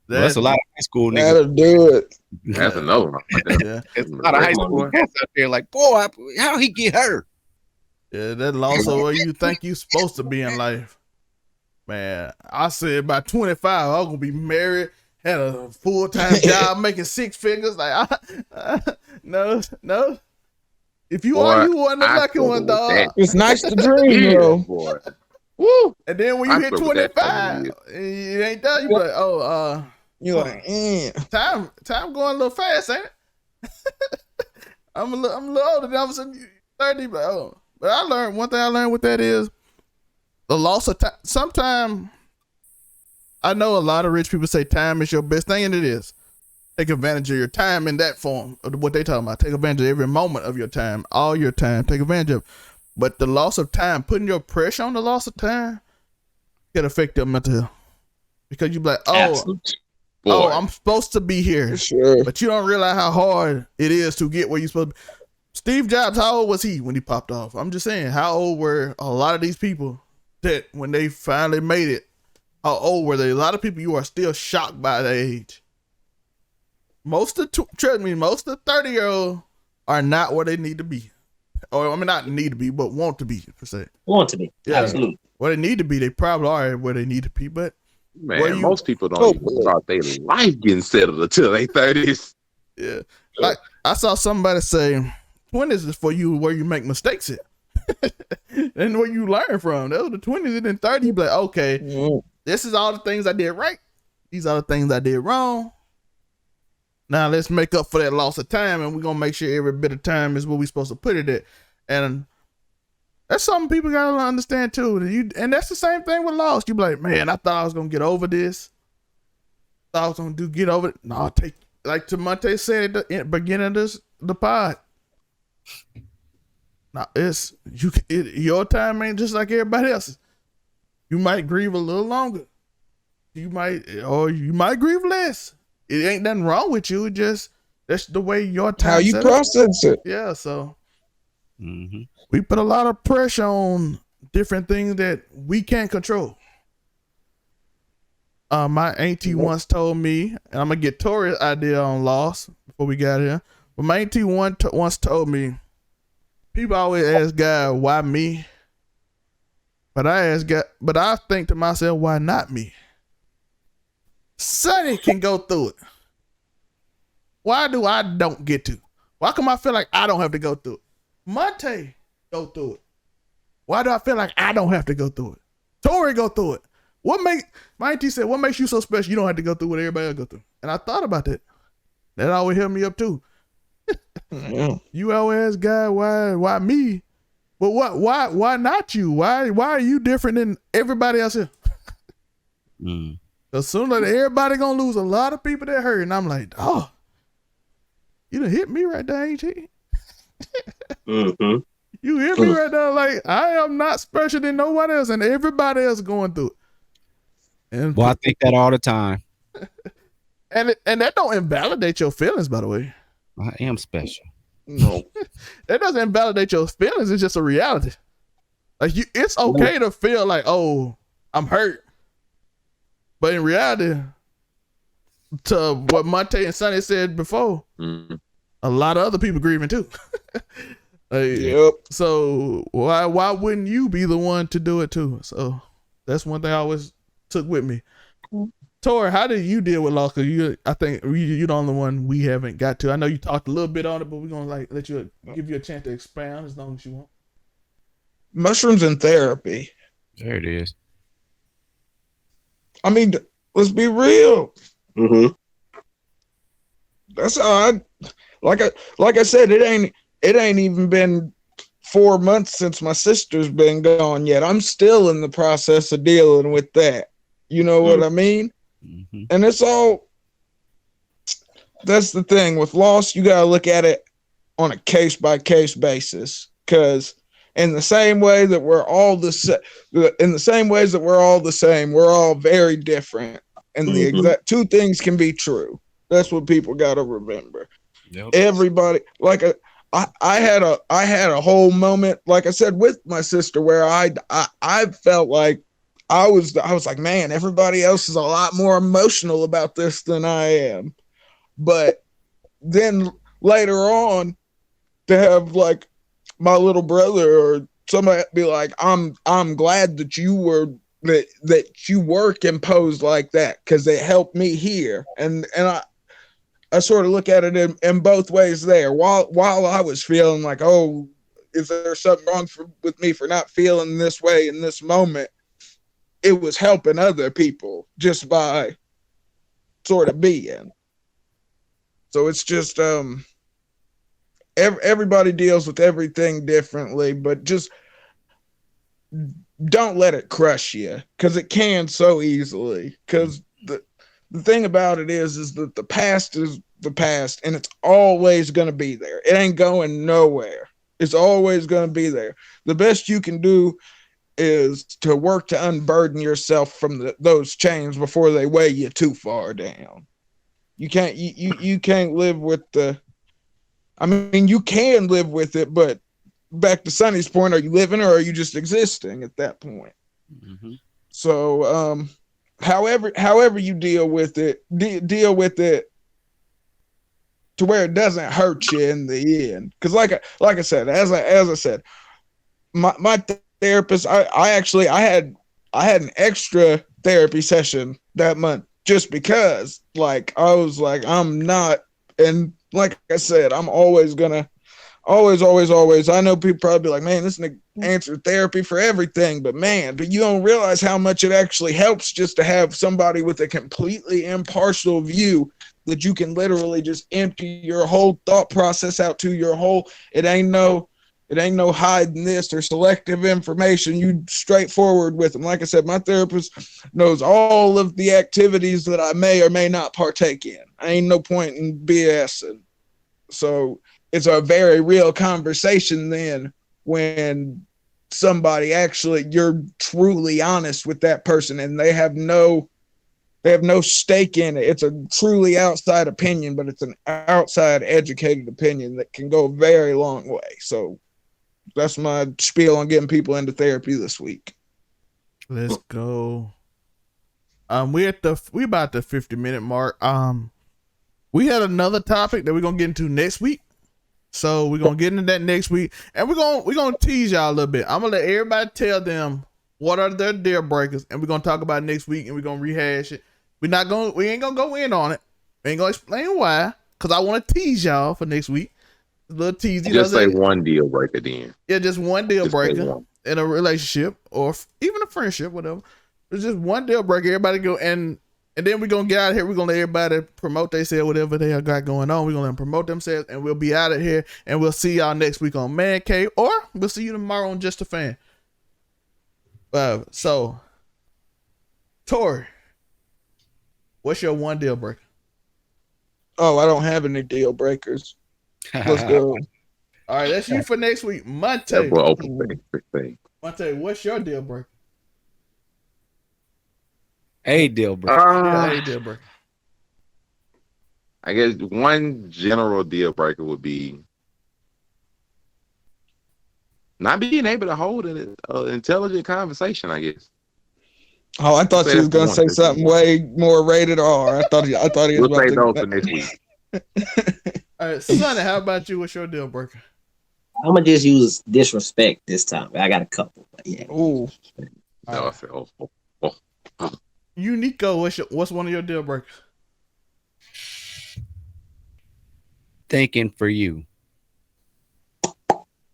that's a lot of high school niggas. That'll do it. That's another one. Yeah. It's a lot of high school cats out there like, boy, how he get hurt? Yeah, that loss of where you think you're supposed to be in life. Man, I said by 25, I'm gonna be married, had a full-time job, making six figures. Like, no. If you are, you want the lucky one, dog. It's nice to dream, though. Boy. Woo. And then when you hit 25, it ain't done. You be like, you're like, time going a little fast, ain't it? I'm a little older than I'm 30, but But I learned one thing I learned with that is the loss of time. Sometimes I know a lot of rich people say time is your best thing, and it is. Take advantage of your time in that form of what they talking about. Take advantage of every moment of your time, all your time. Take advantage of. But the loss of time, putting your pressure on the loss of time, can affect your mental health. Because you be like, I'm supposed to be here. Sure. But you don't realize how hard it is to get where you're supposed to be. Steve Jobs, how old was he when he popped off? I'm just saying, how old were a lot of these people that when they finally made it, how old were they? A lot of people, you are still shocked by their age. Most of the 30-year-olds are not where they need to be. Or, I mean, not need to be, but want to be, per se. Want to be. Yeah. Absolutely. Where they need to be, they probably are where they need to be, but man, most people don't even start their life getting settled until they 30s. Yeah. Like, I saw somebody say, 20s is for you where you make mistakes at. And where you learn from. Those are the 20s, and then 30, you be like, okay, this is all the things I did right. These are the things I did wrong. Now let's make up for that loss of time, and we're gonna make sure every bit of time is what we're supposed to put it at. And that's something people gotta understand too. And that's the same thing with loss. You be like, man, I thought I was gonna get over this. Thought I was gonna get over it. No, like Montay said at the beginning of the pod. Now your time ain't just like everybody else's. You might grieve a little longer. You might grieve less. It ain't nothing wrong with you. It just that's the way your time. How you process it. Yeah, so we put a lot of pressure on different things that we can't control. My auntie once told me, and I'm gonna get Tori's idea on loss before we got here. But my auntie once told me, people always ask God, why me? But I think to myself, why not me? Sonny can go through it. Why do I don't get to? Why come I feel like I don't have to go through it? Montay go through it. Why do I feel like I don't have to go through it? Tori go through it. My auntie said, what makes you so special? You don't have to go through what everybody else go through. And I thought about that. That always held me up too. Yeah. You always ask God, why me? But why not you? Why are you different than everybody else here? Because sooner or later, everybody gonna lose a lot of people that hurt. And I'm like, oh, you done hit me right there, ain't you? You hit me right there. Like, I am not special than nobody else, and everybody else going through it. And Well, I think that all the time. and that don't invalidate your feelings, by the way. I am special. No. That doesn't invalidate your feelings. It's just a reality. Like it's okay to feel like, oh, I'm hurt. But in reality, to what Montay and Sonny said before, a lot of other people grieving too. Like, Yep. So why wouldn't you be the one to do it too? So that's one thing I always took with me. Tori, how did you deal with loss? Because I think you're the only one we haven't got to. I know you talked a little bit on it, but we're gonna let you give you a chance to expound as long as you want. Mushrooms and therapy. There it is. I mean, let's be real. That's how like I said, it ain't even been 4 months since my sister's been gone yet. I'm still in the process of dealing with that. You know what I mean? And it's all, that's the thing with loss. You got to look at it on a case by case basis, because in the same way that we're all the same, we're all very different. And the exact two things can be true. That's what people got to remember. Yep. Everybody, like I had a whole moment, like I said, with my sister, where I felt like I was like, man, everybody else is a lot more emotional about this than I am. But then later on, to have like my little brother or somebody be like, I'm glad that you were composed like that, because it helped me here. And I sort of look at it in both ways there. While I was feeling like, oh, is there something wrong with me for not feeling this way in this moment? It was helping other people just by sort of being. So it's just everybody deals with everything differently, but just don't let it crush you, because it can so easily. Because the thing about it is that the past is the past, and it's always going to be there. It ain't going nowhere. It's always going to be there. The best you can do is to work to unburden yourself from those chains before they weigh you too far down. You can't live with you can live with it, but back to Sonny's point, are you living or are you just existing at that point? So however you deal with it, deal with it to where it doesn't hurt you in the end. Because like I said, as I said, my therapist, I had an extra therapy session that month just because, like, I was like, I'm not, and like I said, I'm always gonna always. I know people probably be like, man, this nigga answered therapy for everything, but you don't realize how much it actually helps just to have somebody with a completely impartial view that you can literally just empty your whole thought process out to your whole. It ain't no hiding this or selective information. You straightforward with them. Like I said, my therapist knows all of the activities that I may or may not partake in. I ain't no point in BSing. So it's a very real conversation then when somebody actually, you're truly honest with that person and they have no stake in it. It's a truly outside opinion, but it's an outside educated opinion that can go a very long way. So that's my spiel on getting people into therapy this week. Let's go. We about the 50-minute mark. We had another topic that we're gonna get into next week. So we're gonna get into that next week, and we're gonna tease y'all a little bit. I'm gonna let everybody tell them what are their deal breakers, and we're gonna talk about it next week, and we're gonna rehash it. We ain't gonna go in on it. We ain't gonna explain why, because I want to tease y'all for next week. A little tease. Just say one deal breaker then. Yeah, just one deal breaker in a relationship or even a friendship, whatever. It's just one deal breaker. Everybody go and then we're gonna get out of here. We're gonna let everybody promote themselves, whatever they got going on. We're gonna let them promote themselves, and we'll be out of here. And we'll see y'all next week on Man Cave, or we'll see you tomorrow on Just a Fan. So, Tori, what's your one deal breaker? Oh, I don't have any deal breakers. Let's go. All right, that's you for next week. Montay, Montay, what's your deal breaker? A deal breaker. A deal breaker. I guess one general deal breaker would be not being able to hold an intelligent conversation, I guess. Oh, I thought you was gonna say something way more rated R. I thought he was we'll about say to those for next week. All right, Sonny, how about you? What's your deal breaker? I'm gonna just use disrespect this time. I got a couple. But yeah. Ooh. You, Nico, what's one of your deal breakers? Thinking for you.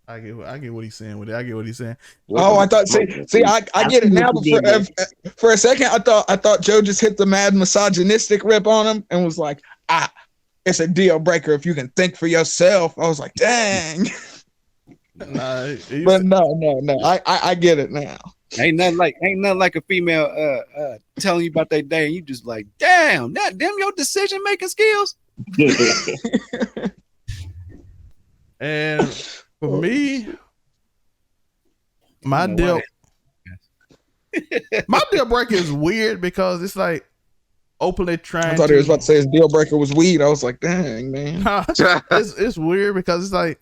I get what he's saying with it. I get what he's saying. Oh, I thought. See, I get it now. But for a second, I thought Joe just hit the mad misogynistic rip on him and was like, it's a deal breaker if you can think for yourself. I was like, dang. Nah, but no. I get it now. Ain't nothing like a female telling you about their day, and you just like, damn your decision making skills. And for me, my deal breaker is weird because it's like openly trying. I thought he was about to say his deal breaker was weed. I was like, dang, man. it's weird because it's like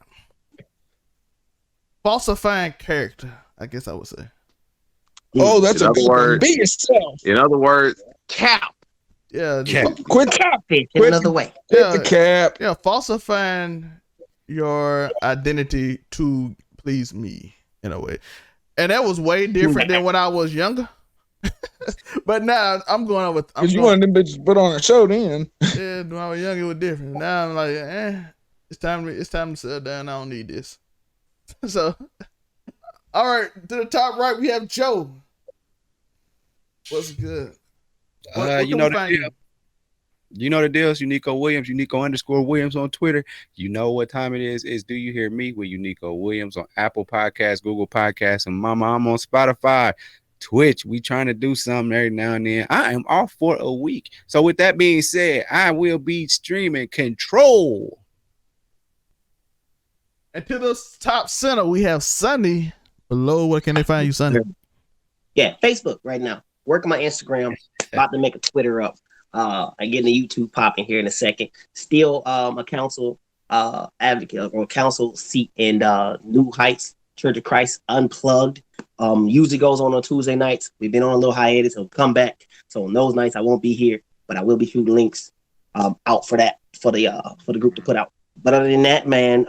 falsifying character, I guess I would say. Oh, that's a good word. Be yourself. In other words, cap. Yeah. Quit capping. Another way. Quit the cap. Yeah, falsifying your identity to please me in a way. And that was way different than when I was younger. But now I'm going on with. Because you wanted them bitches to put on a show then. Yeah, when I was younger, it was different. Now I'm like, it's time to settle down. I don't need this. So, all right, to the top right, we have Joe. What's good? You know the deal. You know the deals. Unico Williams, Unico_Williams on Twitter. You know what time it is. It's Do You Hear Me with Unico Williams on Apple Podcasts, Google Podcasts, and Mama, I'm on Spotify, Twitch. We trying to do something every now and then. I am off for a week. So with that being said, I will be streaming Control. And to the top center, we have Sunny. Below, where can they find you, Sunny? Yeah, Facebook right now. Working my Instagram. About to make a Twitter up. I'm getting the YouTube popping here in a second. Still a council advocate or council seat in New Heights Church of Christ Unplugged. Usually goes on Tuesday nights. We've been on a little hiatus. It'll come back. So on those nights I won't be here, but I will be shooting links out for that for the group to put out. But other than that, man,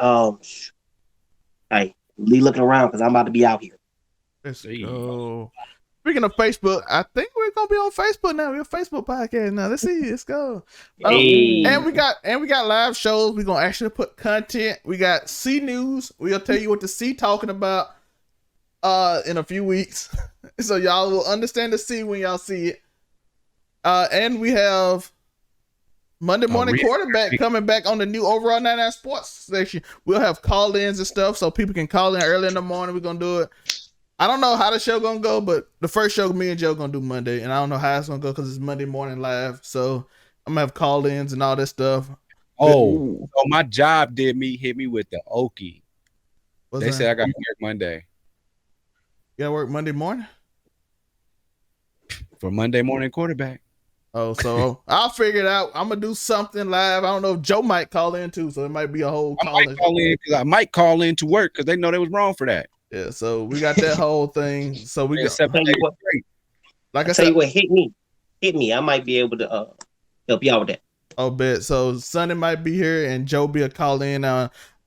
hey, Lee looking around because I'm about to be out here. Let's go. Speaking of Facebook, I think we're gonna be on Facebook now. We're a Facebook podcast now. Let's see. Let's go. Hey. And we got live shows. We're gonna actually put content. We got C News. We'll tell you what the C talking about in a few weeks. So y'all will understand the C when y'all see it. And we have Monday morning quarterback coming back on the new Overall 99 Sports section. We'll have call-ins and stuff so people can call in early in the morning. We're gonna do it. I don't know how the show gonna go, but the first show me and Joe gonna do Monday, and I don't know how it's gonna go because it's Monday morning live. So I'm gonna have call-ins and all that stuff. Oh, so my job hit me with the Okie. What's They that? said I got to work Monday. You gotta work Monday morning? For Monday morning quarterback. Oh, so I'll figure it out. I'm gonna do something live. I don't know if Joe might call in too, so it might be a whole call. I might call in to work because they know they was wrong for that. Yeah, so we got that whole thing. So we got, Tell you what, like I tell said, you what, hit me. I might be able to help you out with that. Oh, bet. So Sonny might be here and Joe be a call in.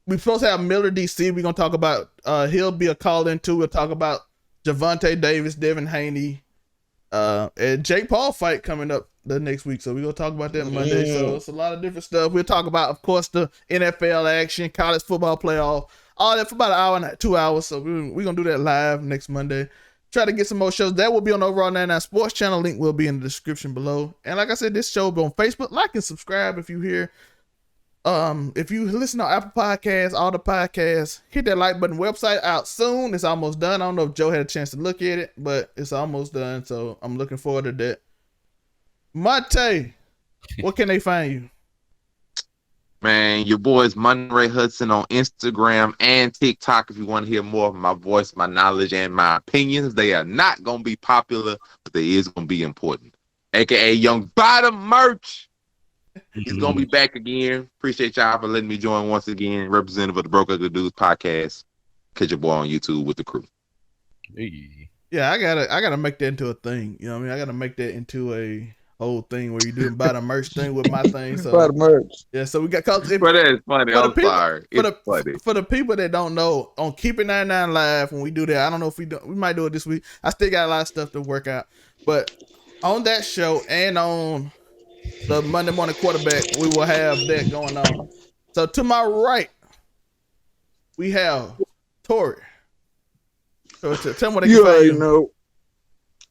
We supposed to have Miller DC. We're gonna talk about. He'll be a call in too. We'll talk about Javonte Davis, Devin Haney, and Jake Paul fight coming up the next week. So we're gonna talk about that Monday. So it's a lot of different stuff. We'll talk about, of course, the NFL action, college football playoff, all that for about an hour and 2 hours. So we're gonna do that live next Monday. Try to get some more shows. That will be on the Overall 99 Sports channel. Link will be in the description below. And like I said, this show will be on Facebook. Like and subscribe if you hear. If you listen on Apple Podcasts, all the podcasts, hit that like button. Website out soon. It's almost done. I don't know if Joe had a chance to look at it, but it's almost done. So I'm looking forward to that. Montay, where can they find you? Man, your boy's Monterey Hudson on Instagram and TikTok. If you want to hear more of my voice, my knowledge, and my opinions, they are not going to be popular, but they is going to be important. AKA Young Bottom Merch. He's going to be back again. Appreciate y'all for letting me join once again. Representative of the Broke Ugly Dudes podcast. Catch your boy on YouTube with the crew. Yeah, I gotta make that into a thing. You know what I mean? I gotta make that into a whole thing where you do buy the merch thing with my thing. So Buy the merch. yeah, so we got but that is funny. I'm sorry. It's funny. For the people that don't know, on Keep It 99 Live, when we do that, I don't know if we might do it this week. I still got a lot of stuff to work out. But on that show and on the Monday morning quarterback, we will have that going on. So to my right, we have Tori. So tell me what they You can find already you. know.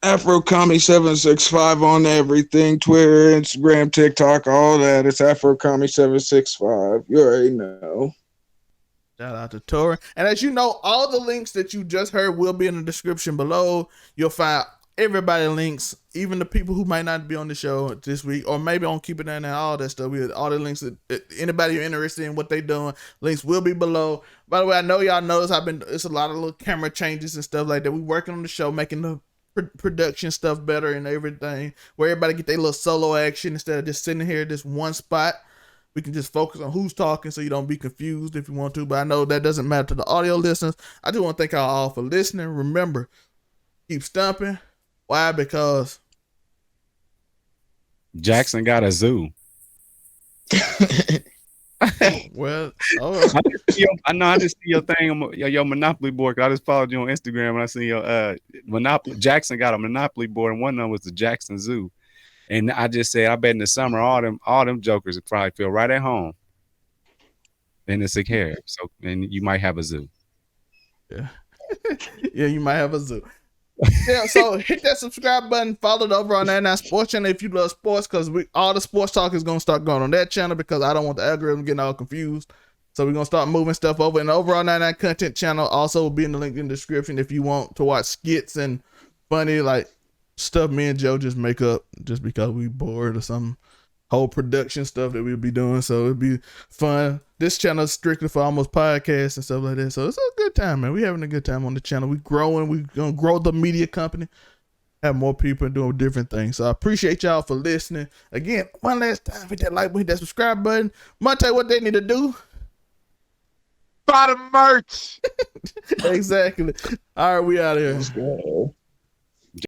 AfroCommy765 on everything. Twitter, Instagram, TikTok, all that. It's AfroCommy765. You already know. Shout out to Tori. And as you know, all the links that you just heard will be in the description below. You'll find everybody links, even the people who might not be on the show this week, or maybe on Keep It Down and all that stuff. All the links that anybody you're interested in what they doing, links will be below. By the way, I know y'all notice it's a lot of little camera changes and stuff like that. We working on the show, making the production stuff better and everything, where everybody get their little solo action instead of just sitting here at this one spot. We can just focus on who's talking so you don't be confused if you want to, but I know that doesn't matter to the audio listeners. I just want to thank y'all all for listening. Remember, keep stumping. Why? Because Jackson got a zoo. well, I just see your thing on your Monopoly board. I just followed you on Instagram and I see your Monopoly. Jackson got a Monopoly board, and one of them was the Jackson Zoo. And I just said, I bet in the summer all them jokers would probably feel right at home in the sick hair. So, and you might have a zoo. Yeah, yeah, you might have a zoo. Yeah, so hit that subscribe button, follow the Overall 99 Sports channel if you love sports, because all the sports talk is gonna start going on that channel because I don't want the algorithm getting all confused. So we're gonna start moving stuff over. And the Overall 99 content channel also will be in the link in the description if you want to watch skits and funny like stuff me and Joe just make up just because we bored or something. Whole production stuff that we'll be doing, so it'll be fun. This channel is strictly for almost podcasts and stuff like that, so it's a good time, man. We having a good time on the channel. We growing. We gonna grow the media company, have more people doing different things. So I appreciate y'all for listening. Again, one last time, hit that like button, hit that subscribe button. Montay, what they need to do? Bottom merch. Exactly. All right, we out of here. Let's go.